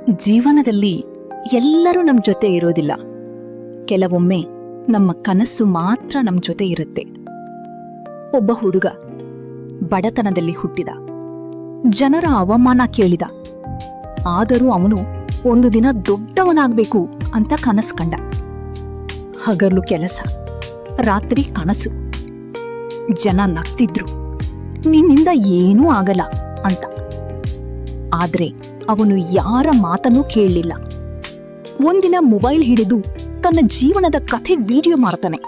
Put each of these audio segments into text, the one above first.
ಜೀವನದಲ್ಲಿ ಎಲ್ಲರೂ ನಮ್ಮ ಜೊತೆ ಇರೋದಿಲ್ಲ. ಕೆಲವೊಮ್ಮೆ ನಮ್ಮ ಕನಸು ಮಾತ್ರ ನಮ್ಮ ಜೊತೆ ಇರುತ್ತೆ. ಒಬ್ಬ ಹುಡುಗ ಬಡತನದಲ್ಲಿ ಹುಟ್ಟಿದ, ಜನರ ಅವಮಾನ ಕೇಳಿದ. ಆದರೂ ಅವನು ಒಂದು ದಿನ ದೊಡ್ಡವನಾಗಬೇಕು ಅಂತ ಕನಸು ಕಂಡ. ಹಗಲು ಕೆಲಸ, ರಾತ್ರಿ ಕನಸು. ಜನ ನಗ್ತಿದ್ರು, ನಿನ್ನಿಂದ ಏನೂ ಆಗಲ್ಲ ಅಂತ. ಆದ್ರೆ ಅವನು ಯಾರ ಮಾತನ್ನೂ ಕೇಳಲಿಲ್ಲ. ಒಂದಿನ ಮೊಬೈಲ್ ಹಿಡಿದು ತನ್ನ ಜೀವನದ ಕಥೆ ವಿಡಿಯೋ ಮಾಡ್ತಾನೆ.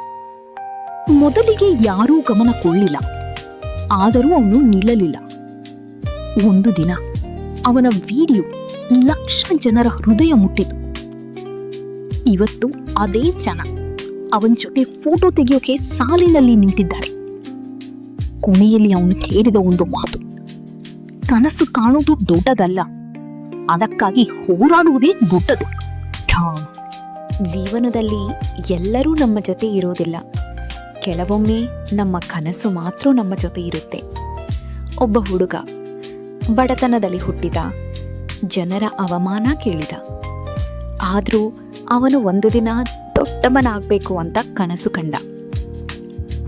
ಮೊದಲಿಗೆ ಯಾರೂ ಗಮನ ಕೊಡಲಿಲ್ಲ. ಆದರೂ ಅವನು ನಿಲ್ಲಲಿಲ್ಲ. ಒಂದು ದಿನ ಅವನ ವಿಡಿಯೋ ಲಕ್ಷ ಜನರ ಹೃದಯ ಮುಟ್ಟಿತು. ಇವತ್ತು ಅದೇ ಜನ ಅವನ ಜೊತೆ ಫೋಟೋ ತೆಗೆಯೋಕೆ ಸಾಲಿನಲ್ಲಿ ನಿಂತಿದ್ದಾರೆ. ಕೊನೆಯಲ್ಲಿ ಅವನು ಹೇಳಿದ ಒಂದು ಮಾತು: ಕನಸು ಕಾಣುವುದು ದೊಡ್ಡದಲ್ಲ, ಅದಕ್ಕಾಗಿ ಹೋರಾಡುವುದೇ ದೊಡ್ಡದು. ಜೀವನದಲ್ಲಿ ಎಲ್ಲರೂ ನಮ್ಮ ಜೊತೆ ಇರೋದಿಲ್ಲ. ಕೆಲವೊಮ್ಮೆ ನಮ್ಮ ಕನಸು ಮಾತ್ರ ನಮ್ಮ ಜೊತೆ ಇರುತ್ತೆ. ಒಬ್ಬ ಹುಡುಗ ಬಡತನದಲ್ಲಿ ಹುಟ್ಟಿದ, ಜನರ ಅವಮಾನ ಕೇಳಿದ. ಆದರೂ ಅವನು ಒಂದು ದಿನ ದೊಡ್ಡವನಾಗಬೇಕು ಅಂತ ಕನಸು ಕಂಡ.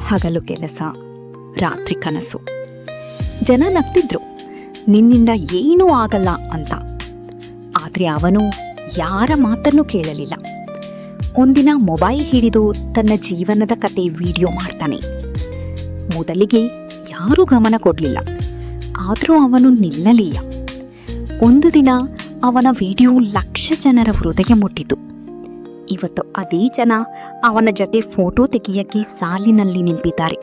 ಹಗಲು ಕೆಲಸ, ರಾತ್ರಿ ಕನಸು. ಜನ ನಗ್ತಿದ್ರು, ನಿನ್ನಿಂದ ಏನೂ ಆಗಲ್ಲ ಅಂತ. ಆದರೆ ಅವನು ಯಾರ ಮಾತನ್ನು ಕೇಳಲಿಲ್ಲ. ಒಂದಿನ ಮೊಬೈಲ್ ಹಿಡಿದು ತನ್ನ ಜೀವನದ ಕತೆ ವಿಡಿಯೋ ಮಾಡ್ತಾನೆ. ಮೊದಲಿಗೆ ಯಾರೂ ಗಮನ ಕೊಡಲಿಲ್ಲ. ಆದರೂ ಅವನು ನಿಲ್ಲಲಿಲ್ಲ. ಒಂದು ದಿನ ಅವನ ವಿಡಿಯೋ ಲಕ್ಷ ಜನರ ಹೃದಯ ಮುಟ್ಟಿತು. ಇವತ್ತು ಅದೇ ಜನ ಅವನ ಜೊತೆ ಫೋಟೋ ತೆಗೆಯಕ್ಕೆ ಸಾಲಿನಲ್ಲಿ ನಿಂತಿದ್ದಾರೆ.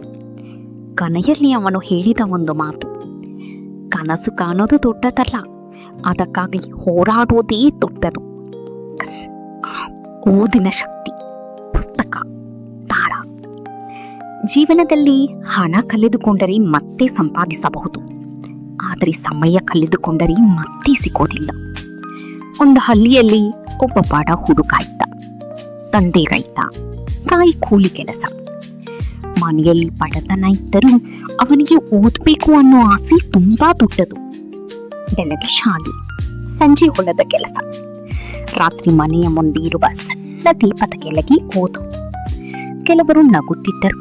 ಕೊನೆಯಲ್ಲಿ ಅವನು ಹೇಳಿದ ಒಂದು ಮಾತು: ಕನಸು ಕಾಣೋದು ದೊಡ್ಡದಲ್ಲ, ಅದಕ್ಕಾಗಿ ಹೋರಾಡೋದೇ ದೊಡ್ಡದು. ಓದಿನ ಶಕ್ತಿ, ಪುಸ್ತಕ, ತಾಳ. ಜೀವನದಲ್ಲಿ ಹಣ ಕಳೆದುಕೊಂಡರೆ ಮತ್ತೆ ಸಂಪಾದಿಸಬಹುದು, ಆದರೆ ಸಮಯ ಕಳೆದುಕೊಂಡರೆ ಮತ್ತೆ ಸಿಗೋದಿಲ್ಲ. ಒಂದು ಹಳ್ಳಿಯಲ್ಲಿ ಒಬ್ಬ ಬಡ ಹುಡುಗ ಇದ್ದ. ತಂದೆ ರೈತ, ತಾಯಿ ಕೂಲಿ ಕೆಲಸ. ಮನೆಯಲ್ಲಿ ಬಡತನ ಇದ್ದರೂ ಅವನಿಗೆ ಓದಬೇಕು ಅನ್ನೋ ಆಸೆ ತುಂಬಾ ದೊಡ್ಡದು. ಬೆಳಗ್ಗೆ ಶಾಲೆ, ಸಂಜೆ ಹೊಲದ ಕೆಲಸ, ರಾತ್ರಿ ಮನೆಯ ಮುಂದೆ ಇರುವ ಸಣ್ಣ ದೀಪದ ಕೆಳಗೆ ಓದು. ಕೆಲವರು ನಗುತ್ತಿದ್ದರು,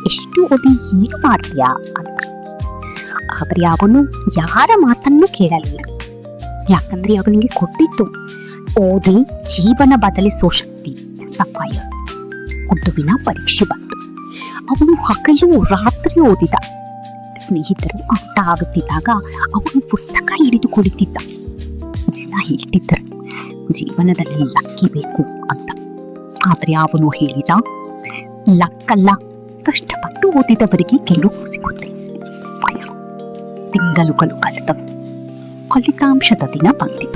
ಎಷ್ಟು ಓದಿ ಏನು ಮಾಡ್ತೀಯಾ ಅಂತ. ಆದರೆ ಅವನು ಯಾರ ಮಾತನ್ನು ಕೇಳಲಿಲ್ಲ. ಯಾಕಂದ್ರೆ ಅವನಿಗೆ ಕೊಟ್ಟಿತ್ತು ಓದಿ ಜೀವನ ಬದಲಿಸೋ ಶಕ್ತಿ. ಸಫಾಯ ಗುಡ್ಡುವಿನ ಪರೀಕ್ಷೆ ಬಂತು. ಅವನು ಹಗಲು ರಾತ್ರಿ ಓದಿದ. ಸ್ನೇಹಿತರು ಆಟ ಆಗುತ್ತಿದ್ದಾಗ ಅವನು ಪುಸ್ತಕ ಹಿಡಿದು ಕುಳಿತಿದ್ದ. ಜನ ಹೇಳ್ತಿದ್ದರು, ಜೀವನದಲ್ಲಿ ಲಕ್ಕಿ ಬೇಕು ಅಂತ. ಆದರೆ ಅವನು ಹೇಳಿದ, ಲಕ್ಕಲ್ಲ, ಕಷ್ಟಪಟ್ಟು ಓದಿದವರಿಗೆ ಗೆಲುವು ಸಿಗುತ್ತೆ. ತಿಂಗಳುಗಳು ಕಳೆದವು. ಫಲಿತಾಂಶದ ದಿನ ಬಂದಿತು.